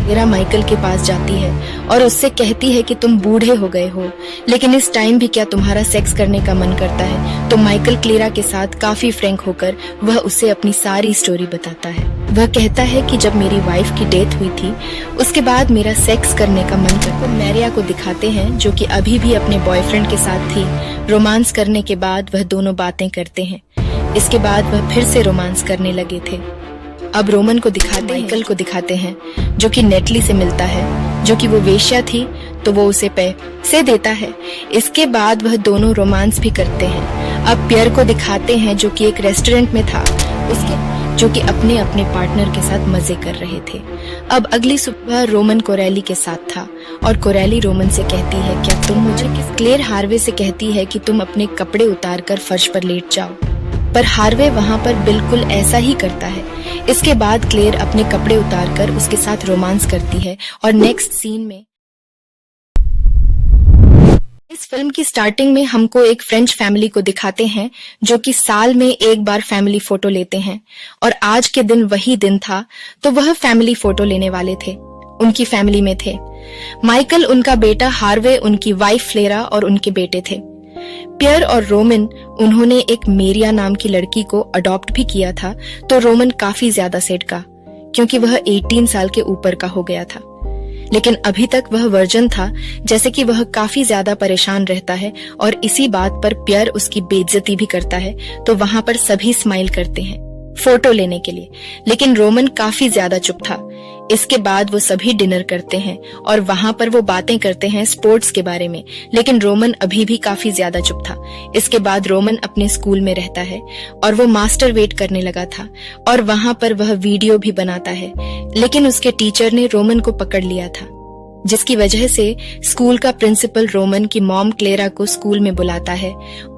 Clara Michael के पास जाती है और उससे कहती है कि तुम बूढ़े हो गए हो, लेकिन इस टाइम भी क्या तुम्हारा सेक्स करने का मन करता है। तो माइकल क्लेरा के साथ काफी फ्रैंक होकर वह उसे अपनी सारी स्टोरी बताता है। वह कहता है कि जब मेरी वाइफ की डेथ हुई थी उसके बाद मेरा सेक्स करने का मन करता। मैरिया को दिखाते हैं जो कि अभी भी अपने बॉयफ्रेंड के साथ थी। रोमांस करने के बाद वह दोनों बातें करते हैं। इसके बाद वह फिर से रोमांस करने लगे थे। अब रोमन को दिखाते हैं, माइकल को दिखाते हैं जो कि नेटली से मिलता है, जो कि वो वेश्या थी तो वो उसे पैसे देता है। इसके बाद वह दोनों रोमांस भी करते हैं। अब पियर को दिखाते हैं जो कि एक रेस्टोरेंट में था, जो कि अपने अपने पार्टनर के साथ मजे कर रहे थे। अब अगली सुबह रोमन कोरेली के साथ था और कोरेली रोमन से कहती है क्या तुम मुझे क्लेर हार्वे से कहती है कि तुम अपने कपड़े उतारकर फर्श पर लेट जाओ, पर हार्वे वहां पर बिल्कुल ऐसा ही करता है। इसके बाद क्लेर अपने कपड़े उतारकर उसके साथ रोमांस करती है और नेक्स्ट सीन में इस फिल्म की स्टार्टिंग में हमको एक फ्रेंच फैमिली को दिखाते हैं जो कि साल में एक बार फैमिली फोटो लेते हैं और आज के दिन वही दिन था तो वह फैमिली फोटो लेने वाले थे। उनकी फैमिली में थे माइकल, उनका बेटा हार्वे, उनकी वाइफ फ्लेरा और उनके बेटे थे पियर और रोमन। उन्होंने एक मेरिया नाम की लड़की को अडॉप्ट भी किया था। तो रोमन काफी ज्यादा सड़का क्योंकि वह 18 साल के ऊपर का हो गया था, लेकिन अभी तक वह वर्जन था, जैसे कि वह काफी ज्यादा परेशान रहता है और इसी बात पर पियर उसकी बेइज्जती भी करता है। तो वहां पर सभी स्माइल करते हैं फोटो लेने के लिए, लेकिन रोमन काफी ज्यादा चुप था। इसके बाद वो सभी डिनर करते हैं और वहां पर वो बातें करते हैं स्पोर्ट्स के बारे में, लेकिन रोमन अभी भी काफी ज्यादा चुप था। इसके बाद रोमन अपने स्कूल में रहता है और वो मास्टर वेट करने लगा था और वहां पर वह वीडियो भी बनाता है, लेकिन उसके टीचर ने रोमन को पकड़ लिया था, जिसकी वजह से स्कूल का प्रिंसिपल रोमन की मॉम क्लेरा को स्कूल में बुलाता है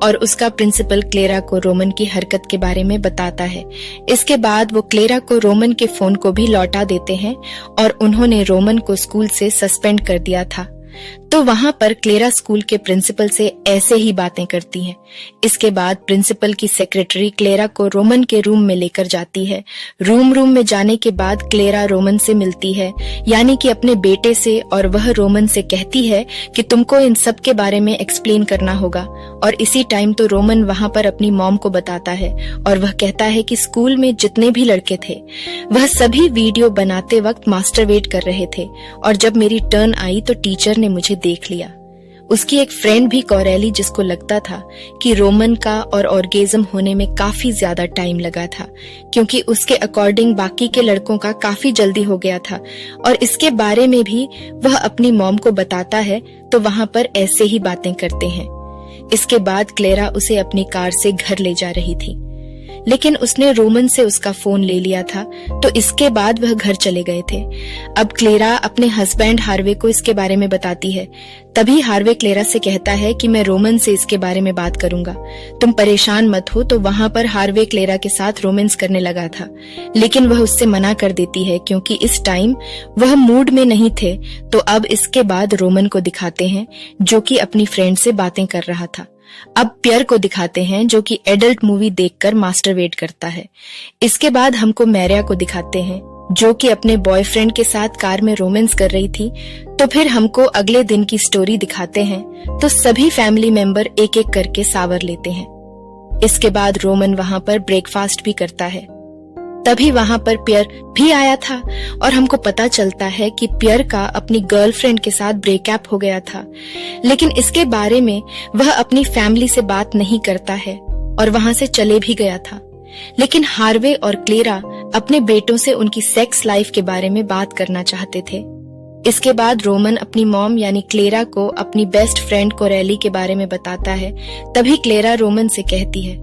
और उसका प्रिंसिपल क्लेरा को रोमन की हरकत के बारे में बताता है। इसके बाद वो क्लेरा को रोमन के फोन को भी लौटा देते हैं और उन्होंने रोमन को स्कूल से सस्पेंड कर दिया था। तो वहां पर क्लेरा स्कूल के प्रिंसिपल से ऐसे ही बातें करती है। इसके बाद प्रिंसिपल की सेक्रेटरी क्लेरा को रोमन के रूम में लेकर जाती है। रूम में जाने के बाद क्लेरा रोमन से मिलती है, यानी कि अपने बेटे से, और वह रोमन से कहती है कि तुमको इन सब के बारे में एक्सप्लेन करना होगा। और इसी टाइम तो रोमन वहां पर अपनी मॉम को बताता है और वह कहता है कि स्कूल में जितने भी लड़के थे वह सभी वीडियो बनाते वक्त मास्टरबेट कर रहे थे और जब मेरी टर्न आई तो टीचर ने मुझे देख लिया। उसकी एक फ्रेंड भी कोरेली, जिसको लगता था कि रोमन का और ऑर्गेज्म होने में काफी ज्यादा टाइम लगा था, क्योंकि उसके अकॉर्डिंग बाकी के लड़कों का काफी जल्दी हो गया था, और इसके बारे में भी वह अपनी मॉम को बताता है। तो वहां पर ऐसे ही बातें करते हैं। इसके बाद क्लेरा उसे अपनी कार से घर ले जा रही थी, लेकिन उसने रोमन से उसका फोन ले लिया था, तो इसके बाद वह घर चले गए थे। अब क्लेरा अपने हस्बैंड हार्वे को इसके बारे में बताती है। तभी हार्वे क्लेरा से कहता है कि मैं रोमन से इसके बारे में बात करूंगा, तुम परेशान मत हो। तो वहां पर हार्वे क्लेरा के साथ रोमांस करने लगा था, लेकिन वह उससे मना कर देती है क्योंकि इस टाइम वह मूड में नहीं थे। तो अब इसके बाद रोमन को दिखाते हैं जो कि अपनी फ्रेंड से बातें कर रहा था। अब पियर को दिखाते हैं जो कि एडल्ट मूवी देखकर मास्टरबेट करता है। इसके बाद हमको मैरिया को दिखाते हैं जो कि अपने बॉयफ्रेंड के साथ कार में रोमांस कर रही थी। तो फिर हमको अगले दिन की स्टोरी दिखाते हैं। तो सभी फैमिली मेंबर एक एक करके सावर लेते हैं। इसके बाद रोमन वहां पर ब्रेकफास्ट भी करता है। तभी वहां पर पियर भी आया था और हमको पता चलता है कि पियर का अपनी गर्लफ्रेंड के साथ ब्रेकअप हो गया था, लेकिन इसके बारे में वह अपनी फैमिली से बात नहीं करता है और वहां से चले भी गया था। लेकिन हार्वे और क्लेरा अपने बेटों से उनकी सेक्स लाइफ के बारे में बात करना चाहते थे। इसके बाद रोमन अपनी मॉम यानी क्लेरा को अपनी बेस्ट फ्रेंड कोरेली के बारे में बताता है। तभी क्लेरा रोमन से कहती है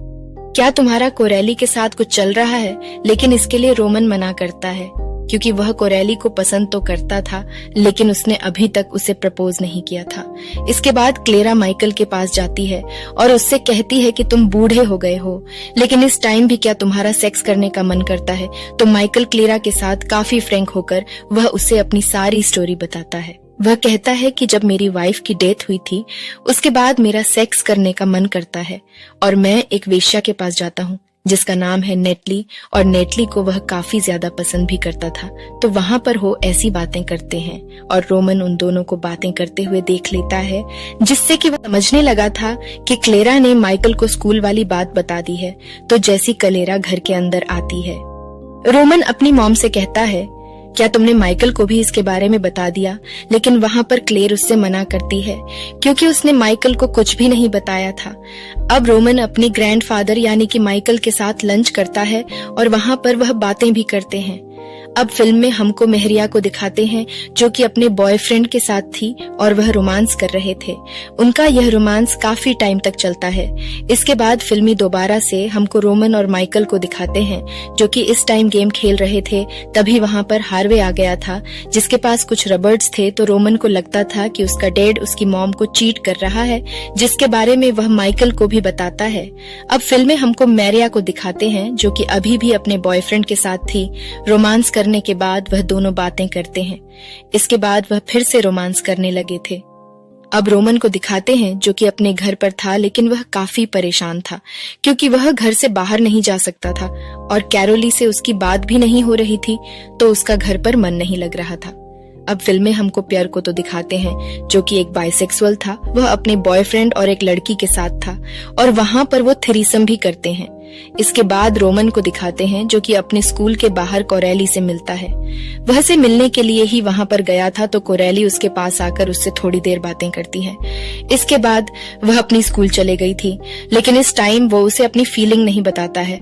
क्या तुम्हारा कोरेली के साथ कुछ चल रहा है, लेकिन इसके लिए रोमन मना करता है क्योंकि वह कोरेली को पसंद तो करता था, लेकिन उसने अभी तक उसे प्रपोज नहीं किया था। इसके बाद क्लेरा माइकल के पास जाती है और उससे कहती है कि तुम बूढ़े हो गए हो, लेकिन इस टाइम भी क्या तुम्हारा सेक्स करने का मन करता है। तो माइकल क्लेरा के साथ काफी फ्रैंक होकर वह उसे अपनी सारी स्टोरी बताता है। वह कहता है कि जब मेरी वाइफ की डेथ हुई थी उसके बाद मेरा सेक्स करने का मन करता है और मैं एक वेश्या के पास जाता हूँ, जिसका नाम है नेटली, और नेटली को वह काफी ज्यादा पसंद भी करता था। तो वहां पर वो ऐसी बातें करते हैं और रोमन उन दोनों को बातें करते हुए देख लेता है, जिससे कि वह समझने लगा था कि क्लेरा ने माइकल को स्कूल वाली बात बता दी है। तो जैसी क्लेरा घर के अंदर आती है, रोमन अपनी मॉम से कहता है, क्या तुमने माइकल को भी इसके बारे में बता दिया? लेकिन वहां पर क्लेर उससे मना करती है क्योंकि उसने माइकल को कुछ भी नहीं बताया था। अब रोमन अपने ग्रैंडफादर यानी कि माइकल के साथ लंच करता है और वहां पर वह बातें भी करते हैं। अब फिल्म में हमको मेहरिया को दिखाते हैं जो कि अपने बॉयफ्रेंड के साथ थी और वह रोमांस कर रहे थे। उनका यह रोमांस काफी टाइम तक चलता है। इसके बाद फिल्मी दोबारा से हमको रोमन और माइकल को दिखाते हैं जो कि इस टाइम गेम खेल रहे थे। तभी वहां पर हार्वे आ गया था जिसके पास कुछ रबर्ड्स थे। तो रोमन को लगता था कि उसका डैड उसकी मॉम को चीट कर रहा है, जिसके बारे में वह माइकल को भी बताता है। अब फिल्म में हमको मेरिया को दिखाते हैं जो कि अभी भी अपने बॉयफ्रेंड के साथ थी। रोमांस करने के बाद वह दोनों बातें करते हैं। इसके बाद वह फिर से रोमांस करने लगे थे। अब रोमन को दिखाते हैं जो कि अपने घर पर था, लेकिन वह काफी परेशान था क्योंकि वह घर से बाहर नहीं जा सकता था और कैरोली से उसकी बात भी नहीं हो रही थी, तो उसका घर पर मन नहीं लग रहा था। अब फिल्म में हमको पियर को तो दिखाते हैं जो कि एक बाइसेक्सुअल था। वह अपने बॉयफ्रेंड और एक लड़की के साथ था और वहां पर वो थ्रीसम भी करते हैं। इसके बाद रोमन को दिखाते हैं जो कि अपने स्कूल के बाहर कोरेली से मिलता है। वह से मिलने के लिए ही वहां पर गया था, तो कोरेली उसके पास आकर उससे थोड़ी देर बातें करती है। इसके बाद वह अपनी स्कूल चले गई थी, लेकिन इस टाइम वो उसे अपनी फीलिंग नहीं बताता है।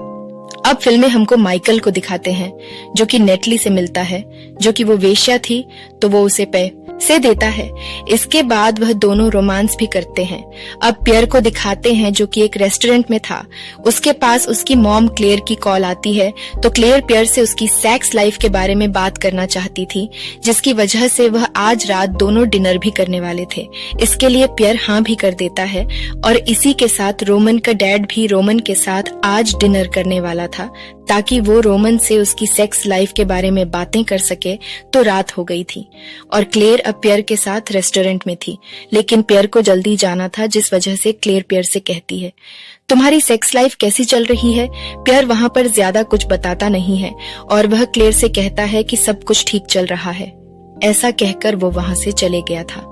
अब फिल्म में हमको माइकल को दिखाते हैं जो कि नेटली से मिलता है, जो कि वो वेश्या थी, तो वो उसे पैसे देता है। इसके बाद वह दोनों रोमांस भी करते हैं। अब पियर को दिखाते हैं जो कि एक रेस्टोरेंट में था। उसके पास उसकी मॉम क्लेयर की कॉल आती है, तो क्लेयर पियर से उसकी सेक्स लाइफ के बारे में बात करना चाहती थी, जिसकी वजह से वह आज रात दोनों डिनर भी करने वाले थे। इसके लिए पियर हाँ भी कर देता है और इसी के साथ रोमन का डैड भी रोमन के साथ आज डिनर करने वाला था ताकि वो रोमन से उसकी सेक्स लाइफ के बारे में बातें कर सके। तो रात हो गई थी और क्लेयर अब पियर के साथ रेस्टोरेंट में थी, लेकिन पियर को जल्दी जाना था, जिस वजह से क्लेयर पियर से कहती है, तुम्हारी सेक्स लाइफ कैसी चल रही है? पियर वहां पर ज्यादा कुछ बताता नहीं है और वह क्लेयर से कहता है कि सब कुछ ठीक चल रहा है। ऐसा कहकर वो वहां से चले गया था।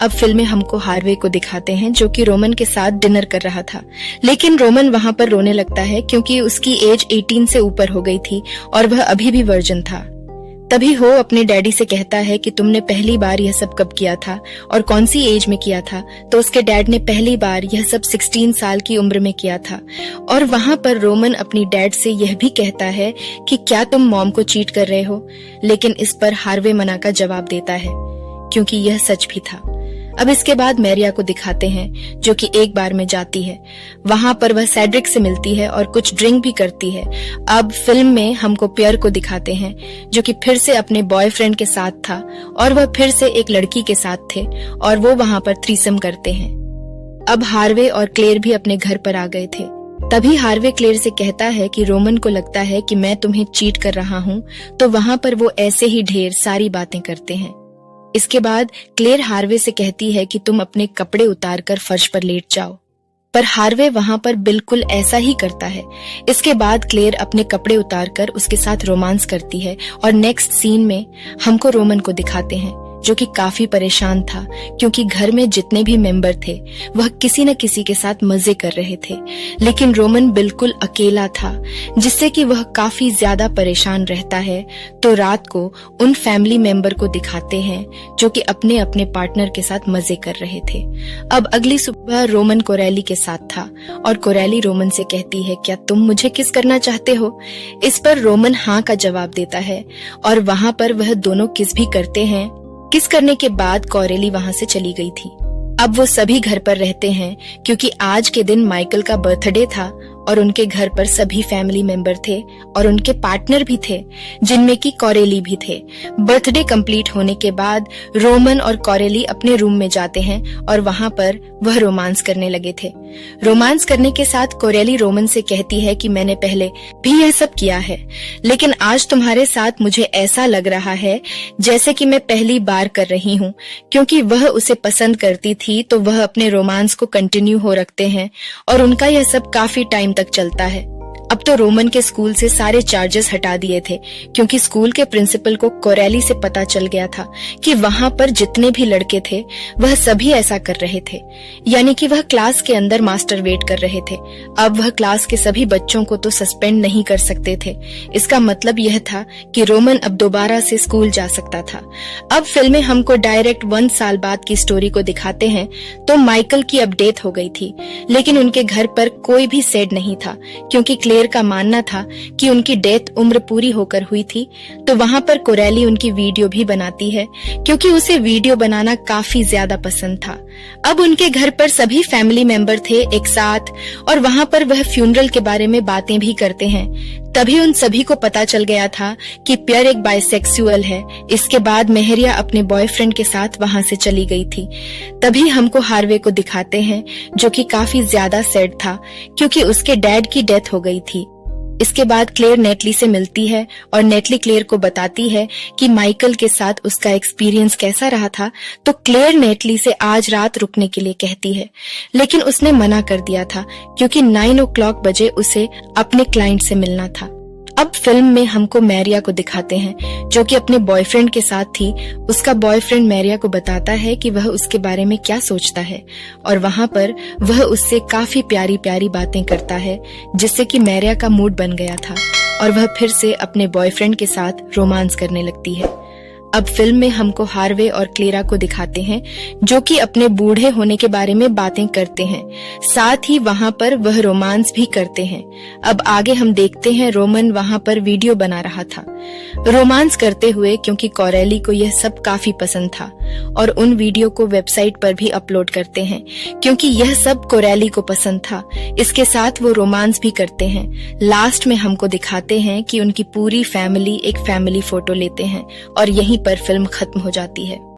अब फिल्म में हमको हार्वे को दिखाते हैं जो कि रोमन के साथ डिनर कर रहा था, लेकिन रोमन वहां पर रोने लगता है क्योंकि उसकी एज 18 से ऊपर हो गई थी और वह अभी भी वर्जिन था। तभी हो अपने डैडी से कहता है कि तुमने पहली बार यह सब कब किया था और कौन सी एज में किया था? तो उसके डैड ने पहली बार यह सब 16 साल की उम्र में किया था। और वहां पर रोमन अपनी डैड से यह भी कहता है कि क्या तुम मॉम को चीट कर रहे हो? लेकिन इस पर हार्वे मना का जवाब देता है क्योंकि यह सच भी था। अब इसके बाद मेरिया को दिखाते हैं जो कि एक बार में जाती है। वहां पर वह सेड्रिक से मिलती है और कुछ ड्रिंक भी करती है। अब फिल्म में हमको पियर को दिखाते हैं जो कि फिर से अपने बॉयफ्रेंड के साथ था और वह फिर से एक लड़की के साथ थे और वो वहां पर थ्रीसम करते हैं। अब हार्वे और क्लेयर भी अपने घर पर आ गए थे। तभी हार्वे क्लेयर से कहता है कि रोमन को लगता है कि मैं तुम्हें चीट कर रहा हूँ, तो वहां पर वो ऐसे ही ढेर सारी बातें करते हैं। इसके बाद क्लेयर हार्वे से कहती है कि तुम अपने कपड़े उतारकर फर्श पर लेट जाओ, पर हार्वे वहां पर बिल्कुल ऐसा ही करता है। इसके बाद क्लेयर अपने कपड़े उतारकर उसके साथ रोमांस करती है और नेक्स्ट सीन में हमको रोमन को दिखाते हैं जो कि काफी परेशान था क्योंकि घर में जितने भी मेंबर थे वह किसी न किसी के साथ मजे कर रहे थे, लेकिन रोमन बिल्कुल अकेला था, जिससे कि वह काफी ज्यादा परेशान रहता है। तो रात को उन फैमिली मेंबर को दिखाते हैं जो कि अपने अपने पार्टनर के साथ मजे कर रहे थे। अब अगली सुबह रोमन कोरेली के साथ था और कोरेली रोमन से कहती है, क्या तुम मुझे किस करना चाहते हो? इस पर रोमन हाँ का जवाब देता है और वहां पर वह दोनों किस भी करते हैं। किस करने के बाद कोरेली वहां से चली गई थी। अब वो सभी घर पर रहते हैं क्योंकि आज के दिन माइकल का बर्थडे था और उनके घर पर सभी फैमिली मेंबर थे और उनके पार्टनर भी थे जिनमें कि कोरेली भी थे। बर्थडे कंप्लीट होने के बाद रोमन और कोरेली अपने रूम में जाते हैं और वहां पर वह रोमांस करने लगे थे। रोमांस करने के साथ कोरेली रोमन से कहती है कि मैंने पहले भी यह सब किया है, लेकिन आज तुम्हारे साथ मुझे ऐसा लग रहा है जैसे कि मैं पहली बार कर रही हूँ। क्योंकि वह उसे पसंद करती थी तो वह अपने रोमांस को कंटिन्यू हो रखते हैं और उनका यह सब काफी टाइम तक चलता है। अब तो रोमन के स्कूल से सारे चार्जेस हटा दिए थे क्योंकि स्कूल के प्रिंसिपल को कोरेली से पता चल गया था कि वहां पर जितने भी लड़के थे वह सभी ऐसा कर रहे थे, यानी कि वह क्लास के अंदर मास्टरबेट कर रहे थे। अब वह क्लास के सभी बच्चों को तो सस्पेंड नहीं कर सकते थे। इसका मतलब यह था कि रोमन अब दोबारा से स्कूल जा सकता था। अब फिल्में हमको डायरेक्ट 1 साल बाद की स्टोरी को दिखाते हैं तो माइकल की अब डेथ हो गई थी, लेकिन उनके घर पर कोई भी सैड नहीं था क्योंकि क्लेयर का मानना था कि उनकी डेथ उम्र पूरी होकर हुई थी। तो वहां पर कोरेली उनकी वीडियो भी बनाती है क्योंकि उसे वीडियो बनाना काफी ज्यादा पसंद था। अब उनके घर पर सभी फैमिली मेंबर थे एक साथ और वहां पर वह फ्यूनरल के बारे में बातें भी करते हैं। तभी उन सभी को पता चल गया था कि पियर एक बाइसेक्सुअल है। इसके बाद मेहरिया अपने बॉयफ्रेंड के साथ वहां से चली गई थी। तभी हमको हार्वे को दिखाते हैं जो कि काफी ज्यादा सैड था क्योंकि उसके डैड की डेथ हो गई थी। इसके बाद क्लेयर नेटली से मिलती है और नेटली क्लेयर को बताती है कि माइकल के साथ उसका एक्सपीरियंस कैसा रहा था। तो क्लेयर नेटली से आज रात रुकने के लिए कहती है, लेकिन उसने मना कर दिया था क्योंकि 9 o'clock बजे उसे अपने क्लाइंट से मिलना था। अब फिल्म में हमको मैरिया को दिखाते हैं जो कि अपने बॉयफ्रेंड के साथ थी। उसका बॉयफ्रेंड मैरिया को बताता है कि वह उसके बारे में क्या सोचता है और वहां पर वह उससे काफी प्यारी प्यारी बातें करता है जिससे कि मैरिया का मूड बन गया था और वह फिर से अपने बॉयफ्रेंड के साथ रोमांस करने लगती है। अब फिल्म में हमको हार्वे और क्लेरा को दिखाते हैं जो कि अपने बूढ़े होने के बारे में बातें करते हैं, साथ ही वहां पर वह रोमांस भी करते हैं। अब आगे हम देखते हैं रोमन वहां पर वीडियो बना रहा था रोमांस करते हुए क्योंकि कोरेली को यह सब काफी पसंद था और उन वीडियो को वेबसाइट पर भी अपलोड करते हैं क्योंकि यह सब कोरेली को पसंद था। इसके साथ वो रोमांस भी करते हैं। लास्ट में हमको दिखाते हैं कि उनकी पूरी फैमिली एक फैमिली फोटो लेते हैं और यहीं पर फिल्म खत्म हो जाती है।